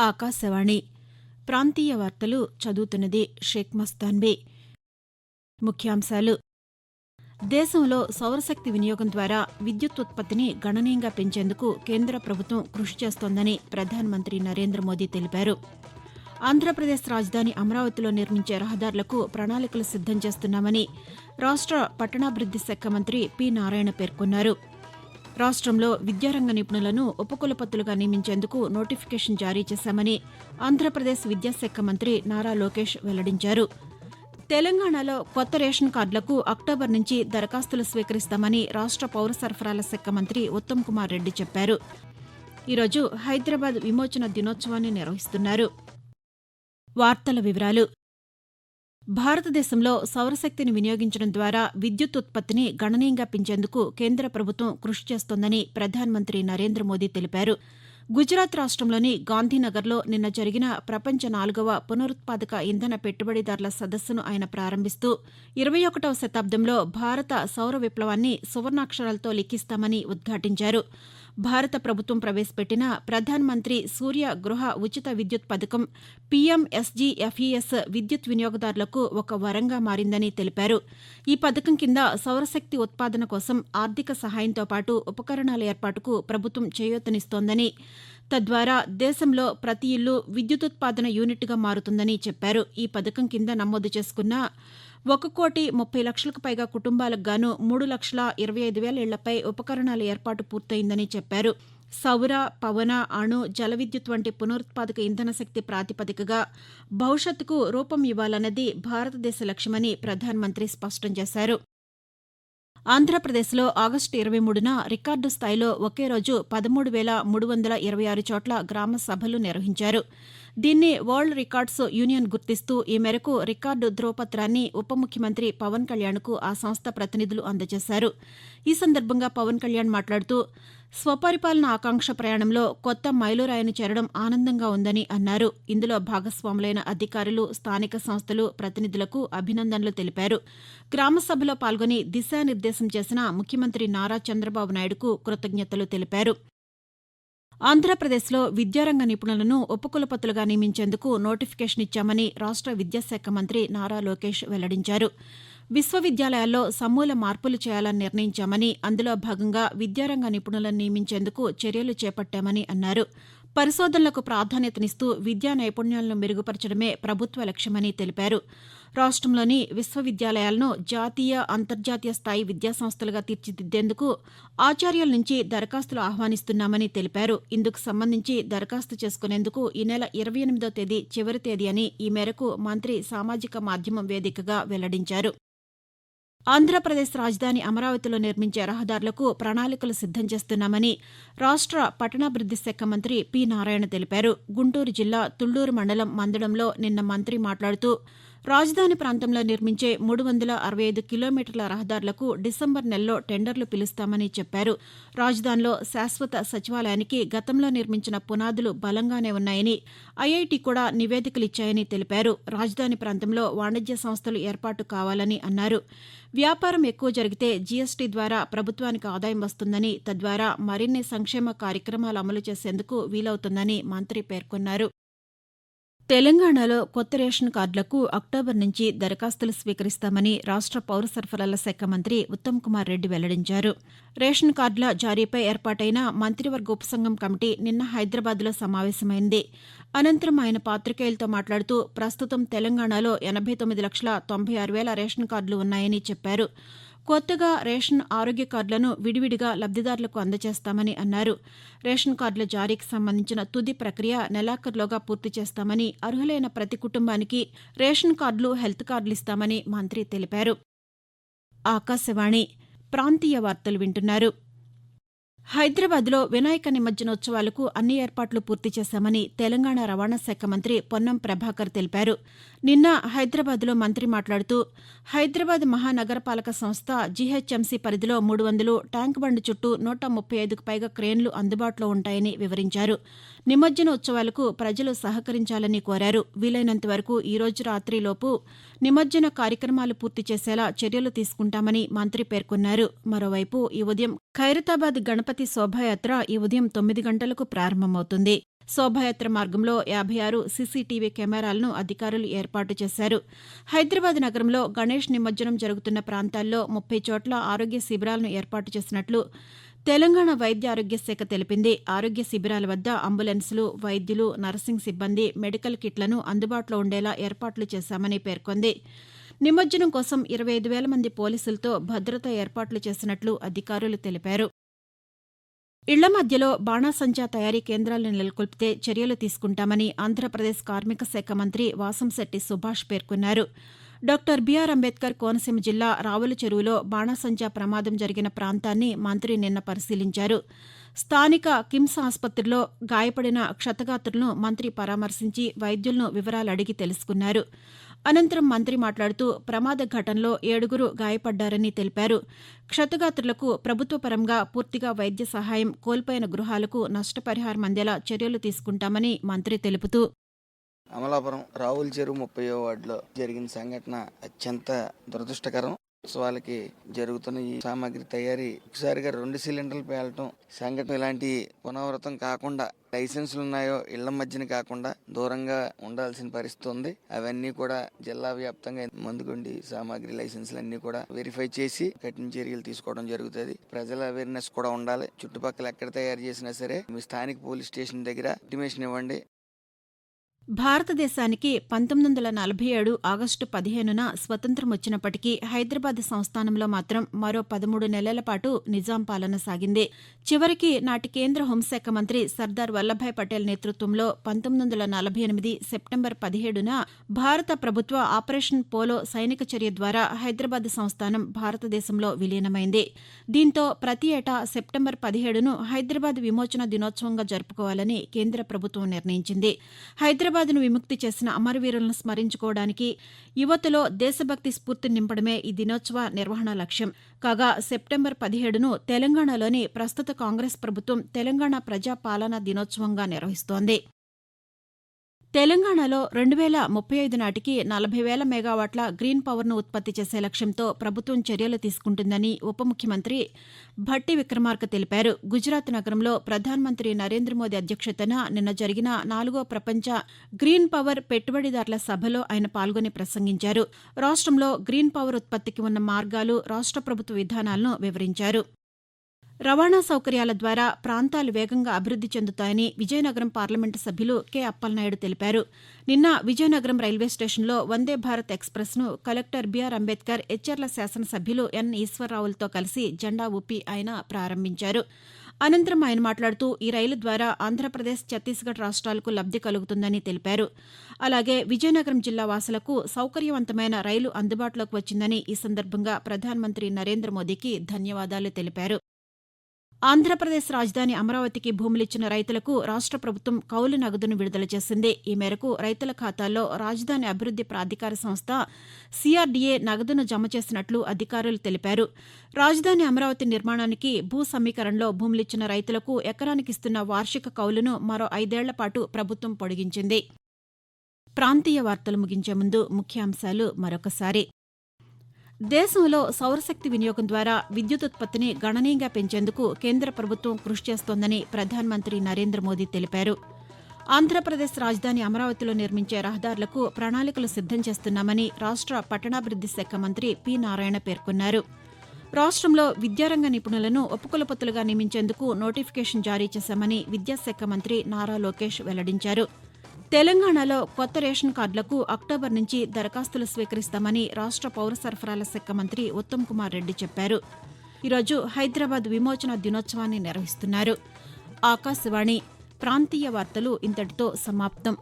ఆకాశవాణి ప్రాంతీయ వార్తలు చదువుతున్నది షేక్ మస్తాన్బీ. ముఖ్యాంశాలు: దేశంలో సౌరశక్తి వినియోగం ద్వారా విద్యుత్ ఉత్పత్తిని గణనీయంగా పెంచేందుకు కేంద్ర ప్రభుత్వం కృషి చేస్తోందని ప్రధానమంత్రి నరేంద్ర మోదీ తెలిపారు. ఆంధ్రప్రదేశ్ రాజధాని అమరావతిలో నిర్మించే రహదారులకు ప్రణాళికలు సిద్దం చేస్తున్నామని రాష్ట పట్టణాభివృద్ది శాఖ మంత్రి పి. నారాయణ పేర్కొన్నారు. రాష్టంలో విద్యారంగ నిపుణులను ఉపకులపతులుగా నియమించేందుకు నోటిఫికేషన్ జారీ చేశామని ఆంధ్రప్రదేశ్ విద్యాశాఖ మంత్రి నారా లోకేష్ వెల్లడించారు. తెలంగాణలో కొత్త రేషన్ కార్డులకు అక్టోబర్ నుంచి దరఖాస్తులు స్వీకరిస్తామని రాష్ట పౌర సరఫరాల శాఖ మంత్రి ఉత్తమ్ కుమార్ రెడ్డి చెప్పారు. ఈరోజు హైదరాబాద్ విమోచన దినోత్సవాన్ని నిర్వహిస్తున్నారు. వార్తల వివరాలు: భారతదేశంలో సౌరశక్తిని వినియోగించడం ద్వారా విద్యుత్ ఉత్పత్తిని గణనీయంగా పెంచేందుకు కేంద్ర ప్రభుత్వం కృషి చేస్తోందని ప్రధానమంత్రి నరేంద్ర మోదీ తెలిపారు. గుజరాత్ రాష్టంలోని గాంధీనగర్లో నిన్న జరిగిన ప్రపంచ 4వ పునరుత్పాదక ఇంధన పెట్టుబడిదారుల సదస్సును ఆయన ప్రారంభిస్తూ 21వ శతాబ్దంలో భారత సౌర విప్లవాన్ని సువర్ణాక్షరాలతో లిఖిస్తామని ఉద్ఘాటించారు. భారత ప్రభుత్వం ప్రవేశపెట్టిన ప్రధానమంత్రి సూర్య గృహ ఉచిత విద్యుత్ పథకం పీఎంఎస్జీఎఫ్ఈఎస్ విద్యుత్ వినియోగదారులకు ఒక వరంగా మారిందని తెలిపారు. ఈ పథకం కింద సౌరశక్తి ఉత్పాదన కోసం ఆర్థిక సహాయంతో పాటు ఉపకరణాల ఏర్పాటుకు ప్రభుత్వం చేయూతనిస్తోందని, తద్వారా దేశంలో ప్రతి ఇల్లు విద్యుదుత్పాదన యూనిట్గా మారుతుందని చెప్పారు. ఈ పథకం కింద నమోదు చేసుకున్న 1,30,00,000కు పైగా కుటుంబాలకు గాను 3,25,000 ఇళ్లపై ఉపకరణాల ఏర్పాటు పూర్తయిందని చెప్పారు. సౌర, పవన, అణు, జల విద్యుత్ వంటి పునరుత్పాదక ఇంధన శక్తి ప్రాతిపదికగా భవిష్యత్తుకు రూపం ఇవ్వాలన్నది భారతదేశ లక్ష్యమని ప్రధానమంత్రి స్పష్టం చేశారు. ఆంధ్రప్రదేశ్లో ఆగస్టు 23న రికార్డు స్థాయిలో ఒకే రోజు 13,326 చోట్ల గ్రామ సభలు నిర్వహించారు. దీన్ని వరల్డ్ రికార్డ్స్ యూనియన్ గుర్తిస్తూ ఈ మేరకు రికార్డు ధ్రువపత్రాన్ని ఉప ముఖ్యమంత్రి పవన్ కళ్యాణ్కు ఆ సంస్థ ప్రతినిధులు అందజేశారు. ఈ సందర్భంగా పవన్ కళ్యాణ్ మాట్లాడుతూ స్వపరిపాలన ఆకాంక్ష ప్రయాణంలో కొత్త మైలురాయిని చేరడం ఆనందంగా ఉందని అన్నారు. ఇందులో భాగస్వాములైన అధికారులు, స్థానిక సంస్థలు ప్రతినిధులకు అభినందనలు తెలిపారు. గ్రామ సభలో పాల్గొని దిశానిర్దేశం చేసిన ముఖ్యమంత్రి నారా చంద్రబాబు నాయుడుకు కృతజ్ఞతలు తెలిపారు. ఆంధ్రప్రదేశ్లో విద్యారంగ నిపుణులను ఉపకులపతులుగా నియమించేందుకు నోటిఫికేషన్ ఇచ్చామని రాష్ట విద్యాశాఖ మంత్రి నారా లోకేష్ వెల్లడించారు. విశ్వవిద్యాలయాల్లో సమూల మార్పులు చేయాలని నిర్ణయించామని, అందులో భాగంగా విద్యారంగ నిపుణులను నియమించేందుకు చర్యలు చేపట్టామని అన్నారు. పరిశోధనలకు ప్రాధాన్యతనిస్తూ విద్యా నైపుణ్యాలను మెరుగుపరచడమే ప్రభుత్వ లక్ష్యమని తెలిపారు. రాష్టంలోని విశ్వవిద్యాలయాలను జాతీయ, అంతర్జాతీయ స్థాయి విద్యాసంస్థలుగా తీర్చిదిద్దేందుకు ఆచార్యుల నుంచి దరఖాస్తులు ఆహ్వానిస్తున్నామని తెలిపారు. ఇందుకు సంబంధించి దరఖాస్తు చేసుకునేందుకు ఈ నెల 28వ తేదీ చివరి తేదీ అని ఈ మేరకు మంత్రి సామాజిక మాధ్యమం వేదికగా వెల్లడించారు. ఆంధ్రప్రదేశ్ రాజధాని అమరావతిలో నిర్మించే రహదారులకు ప్రణాళికలు సిద్దం చేస్తున్నామని రాష్ట పట్టణాభివృద్ది శాఖ మంత్రి పి. నారాయణ తెలిపారు. గుంటూరు జిల్లా తుళ్లూరు మండలం మందడంలో నిన్న మంత్రి మాట్లాడుతూ రాజధాని ప్రాంతంలో నిర్మించే 365 కిలోమీటర్ల రహదారులకు డిసెంబర్ నెలలో టెండర్లు పిలుస్తామని చెప్పారు. రాజధానిలో శాశ్వత సచివాలయానికి గతంలో నిర్మించిన పునాదులు బలంగానే ఉన్నాయని, ఐఐటీ కూడా నివేదికలిచ్చాయని తెలిపారు. రాజధాని ప్రాంతంలో వాణిజ్య సంస్థలు ఏర్పాటు కావాలని అన్నారు. వ్యాపారం ఎక్కువ జరిగితే జీఎస్టీ ద్వారా ప్రభుత్వానికి ఆదాయం వస్తుందని, తద్వారా మరిన్ని సంక్షేమ కార్యక్రమాలు అమలు చేసేందుకు వీలవుతుందని మంత్రి పేర్కొన్నారు. తెలంగాణలో కొత్త రేషన్ కార్డులకు అక్టోబర్ నుంచి దరఖాస్తులు స్వీకరిస్తామని రాష్ట పౌర సరఫరాల శాఖ మంత్రి ఉత్తమ్ కుమార్ రెడ్డి వెల్లడించారు. రేషన్ కార్డుల జారీపై ఏర్పాటైన మంత్రివర్గ ఉపసంఘం కమిటీ నిన్న హైదరాబాద్లో సమావేశమైంది. అనంతరం ఆయన పాతికేయులతో మాట్లాడుతూ ప్రస్తుతం తెలంగాణలో 89,96,000 రేషన్ కార్డులు ఉన్నాయని చెప్పారు. కొత్తగా రేషన్, ఆరోగ్య కార్డులను విడివిడిగా లబ్దిదారులకు అందజేస్తామని అన్నారు. రేషన్ కార్డుల జారీకి సంబంధించిన తుది ప్రక్రియ నెలాఖరులోగా పూర్తి చేస్తామని, అర్హులైన ప్రతి కుటుంబానికి రేషన్ కార్డులు, హెల్త్ కార్డులు ఇస్తామని మంత్రి తెలిపారు. ఆకాశవాణి ప్రాంతీయ వార్తలు వింటున్నారు. హైదరాబాద్లో వినాయక నిమజ్జనోత్సవాలకు అన్ని ఏర్పాట్లు పూర్తి చేశామని తెలంగాణ రవాణా శాఖ మంత్రి పొన్నం ప్రభాకర్ తెలిపారు. నిన్న హైదరాబాద్లో మంత్రి మాట్లాడుతూ హైదరాబాద్ మహానగరపాలక సంస్థ జీహెచ్ఎంసీ పరిధిలో 300, ట్యాంక్ బండ్ చుట్టూ 135కు పైగా క్రేన్లు అందుబాటులో ఉంటాయని వివరించారు. నిమజ్జన ఉత్సవాలకు ప్రజలు సహకరించాలని కోరారు. వీలైనంత వరకు ఈ రోజు రాత్రిలోపు నిమజ్జన కార్యక్రమాలు పూర్తి చేసేలా చర్యలు తీసుకుంటామని మంత్రి పేర్కొన్నారు. మరోవైపు ఈ ఉదయం ఖైరతాబాద్ గణపతి శోభాయాత్ర ఈ ఉదయం 9 గంటలకు ప్రారంభమవుతుంది. శోభాయాత్ర మార్గంలో 56 సీసీటీవీ కెమెరాలను అధికారులు ఏర్పాటు చేశారు. హైదరాబాద్ నగరంలో గణేష్ నిమజ్జనం జరుగుతున్న ప్రాంతాల్లో 30 చోట్ల ఆరోగ్య శిబిరాలను ఏర్పాటు చేసినట్లు తెలంగాణ వైద్య ఆరోగ్య శాఖ తెలిపింది. ఆరోగ్య శిబిరాల వద్ద అంబులెన్సులు, వైద్యులు, నర్సింగ్ సిబ్బంది, మెడికల్ కిట్లను అందుబాటులో ఉండేలా ఏర్పాట్లు చేశామని పేర్కొంది. నిమజ్జనం కోసం 25,000 మంది పోలీసులతో భద్రతా ఏర్పాట్లు చేసినట్లు అధికారులు తెలిపారు. ఇళ్ల మధ్యలో బాణాసంచా తయారీ కేంద్రాలను నెలకొల్పితే చర్యలు తీసుకుంటామని ఆంధ్రప్రదేశ్ కార్మిక శాఖ మంత్రి వాసంశెట్టి సుభాష్ పేర్కొన్నారు. డాక్టర్ బీఆర్ అంబేద్కర్ కోనసీమ జిల్లా రావుల చెరువులో బాణాసంచా ప్రమాదం జరిగిన ప్రాంతాన్ని మంత్రి నిన్న పరిశీలించారు. స్థానిక కిమ్స్ ఆసుపత్రిలో గాయపడిన క్షతగాత్రులను మంత్రి పరామర్శించి వైద్యులను వివరాలు అడిగి తెలుసుకున్నారు. అనంతరం మంత్రి మాట్లాడుతూ ప్రమాద ఘటనలో 7 గాయపడ్డారని తెలిపారు. క్షతగాత్రులకు ప్రభుత్వ పరంగా పూర్తిగా వైద్య సహాయం, కోల్పోయిన గృహాలకు నష్టపరిహారం అందేలా చర్యలు తీసుకుంటామని మంత్రి తెలుపుతూ అమలాపురం రావుల చెరువు 30వ వార్డులో జరిగిన సంఘటన అత్యంత దురదృష్టకరం. ఉత్సవాలకి జరుగుతున్న ఈ సామాగ్రి తయారీ ఒకసారిగా 2 సిలిండర్లు పేలటం సంఘటన ఇలాంటి పునరావృతం కాకుండా లైసెన్సులు ఉన్నాయో ఇళ్ల మధ్యన కాకుండా దూరంగా ఉండాల్సిన పరిస్థితి ఉంది. అవన్నీ కూడా జిల్లా వ్యాప్తంగా మందుగుండి సామాగ్రి లైసెన్సులు అన్ని కూడా వెరిఫై చేసి కఠిన చర్యలు తీసుకోవడం జరుగుతుంది. ప్రజల అవేర్నెస్ కూడా ఉండాలి. చుట్టుపక్కల ఎక్కడ తయారు చేసినా సరే మీ స్థానిక పోలీస్ స్టేషన్ దగ్గర ఇంటిమేషన్ ఇవ్వండి. భారతదేశానికి 1947 ఆగస్టు 15న స్వతంత్రం వచ్చినప్పటికీ హైదరాబాద్ సంస్థానంలో మాత్రం మరో 13 నెలల పాటు నిజాం పాలన సాగింది. చివరికి నాటి కేంద్ర హోంశాఖ మంత్రి సర్దార్ వల్లభాయ్ పటేల్ నేతృత్వంలో 1948 సెప్టెంబర్ 17న భారత ప్రభుత్వ ఆపరేషన్ పోలో సైనిక చర్య ద్వారా హైదరాబాద్ సంస్థానం భారతదేశంలో విలీనమైంది. దీంతో ప్రతి ఏటా సెప్టెంబర్ 17ను హైదరాబాద్ విమోచన దినోత్సవంగా జరుపుకోవాలని కేంద్ర ప్రభుత్వం నిర్ణయించింది. హైదరాబాద్ను విముక్తి చేసిన అమరవీరులను స్మరించుకోవడానికి యువతలో దేశభక్తి స్ఫూర్తిని నింపడమే ఈ దినోత్సవ నిర్వహణ లక్ష్యం. కాగా సెప్టెంబర్ 17ను తెలంగాణలోని ప్రస్తుత కాంగ్రెస్ ప్రభుత్వం తెలంగాణ ప్రజా పాలనా దినోత్సవంగా నిర్వహిస్తోంది. తెలంగాణలో 2035 నాటికి 40,000 మెగావాట్ల గ్రీన్ పవర్ను ఉత్పత్తి చేసే లక్ష్యంతో ప్రభుత్వం చర్యలు తీసుకుంటుందని ఉప ముఖ్యమంత్రి భట్టి విక్రమార్క తెలిపారు. గుజరాత్ నగరంలో ప్రధానమంత్రి నరేంద్ర మోదీ అధ్యక్షతన నిన్న జరిగిన 4వ ప్రపంచ గ్రీన్ పవర్ పెట్టుబడిదారుల సభలో ఆయన పాల్గొని ప్రసంగించారు. రాష్ట్రంలో గ్రీన్ పవర్ ఉత్పత్తికి ఉన్న మార్గాలు, రాష్ట్ర ప్రభుత్వ విధానాలను వివరించారు. రవాణా సౌకర్యాల ద్వారా ప్రాంతాలు వేగంగా అభివృద్ది చెందుతాయని విజయనగరం పార్లమెంటు సభ్యులు కె అప్పలనాయుడు తెలిపారు. నిన్న విజయనగరం రైల్వే స్టేషన్లో వందే భారత్ ఎక్స్ప్రెస్ను కలెక్టర్ బీఆర్ అంబేద్కర్, ఎచ్చెర్ల శాసనసభ్యులు ఎన్ ఈశ్వరరావులతో కలిసి జెండా ఊపి ఆయన ప్రారంభించారు. అనంతరం ఆయన మాట్లాడుతూ ఈ రైలు ద్వారా ఆంధ్రప్రదేశ్, ఛత్తీస్గఢ్ రాష్ట్రాలకు లబ్ది కలుగుతుందని తెలిపారు. అలాగే విజయనగరం జిల్లా వాసులకు సౌకర్యవంతమైన రైలు అందుబాటులోకి వచ్చిందని ఈ సందర్భంగా ప్రధానమంత్రి నరేంద్ర మోదీకి ధన్యవాదాలు తెలిపారు. ఆంధ్రప్రదేశ్ రాజధాని అమరావతికి భూములిచ్చిన రైతులకు రాష్ట్ర ప్రభుత్వం కౌలు నగదును విడుదల చేసింది. ఈ మేరకు రైతుల ఖాతాల్లో రాజధాని అభివృద్ది ప్రాధికార సంస్థ సిఆర్డీఏ నగదును జమ చేసినట్లు అధికారులు తెలిపారు. రాజధాని అమరావతి నిర్మాణానికి భూ సమీకరణలో భూములిచ్చిన రైతులకు ఎకరానికి ఇస్తున్న వార్షిక కౌలును మరో 5 ఏళ్ల పాటు ప్రభుత్వం పొడిగించింది. ప్రాంతీయ వార్తలు ముగించే ముందు ముఖ్యాంశాలు మరొకసారి. దేశంలో సౌరశక్తి వినియోగం ద్వారా విద్యుత్ ఉత్పత్తిని గణనీయంగా పెంచేందుకు కేంద్ర ప్రభుత్వం కృషి చేస్తోందని ప్రధానమంత్రి నరేంద్ర మోదీ తెలిపారు. ఆంధ్రప్రదేశ్ రాజధాని అమరావతిలో నిర్మించే రహదారులకు ప్రణాళికలు సిద్దం చేస్తున్నామని రాష్ట్ర పట్టణాభివృద్ది శాఖ మంత్రి పి నారాయణ పేర్కొన్నారు. రాష్ట్రంలో విద్యారంగ నిపుణులను ఉపకులపతులుగా నియమించేందుకు నోటిఫికేషన్ జారీ చేశామని విద్యాశాఖ మంత్రి నారా లోకేష్ వెల్లడించారు. తెలంగాణలో కొత్త రేషన్ కార్డులకు అక్టోబర్ నుంచి దరఖాస్తులు స్వీకరిస్తామని రాష్ట్ర పౌర సరఫరాల శాఖ మంత్రి ఉత్తమ్ కుమార్ రెడ్డి చెప్పారు. ఈరోజు హైదరాబాద్ విమోచన దినోత్సవాన్ని నిర్వహిస్తున్నారు. ఆకాశవాణి ప్రాంతీయ వార్తలు ఇంతటితో సమాప్తం.